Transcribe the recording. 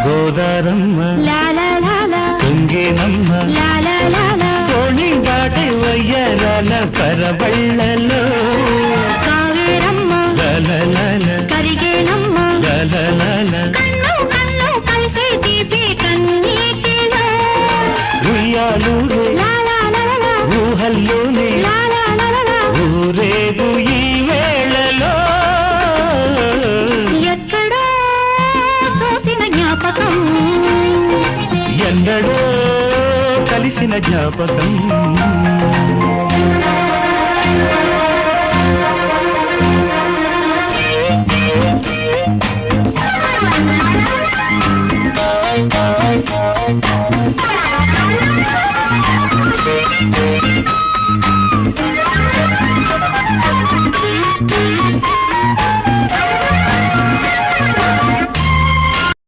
గోదారమ్మ తుంగేనమ్మ తోణి దాటి వయ్యరాల పరబళ్ళలో కావేరమ్మ కరిగేనమ్మ కన్ను కన్ను కలిసే దీపే కన్నీటిలో ఉయ్యాలూరే ఊహల్లోనే ఊరేగు ఈ వేళలో ఎక్కడో చూసిన జ్ఞాపకం ఎందడో కలిసిన జ్ఞాపకం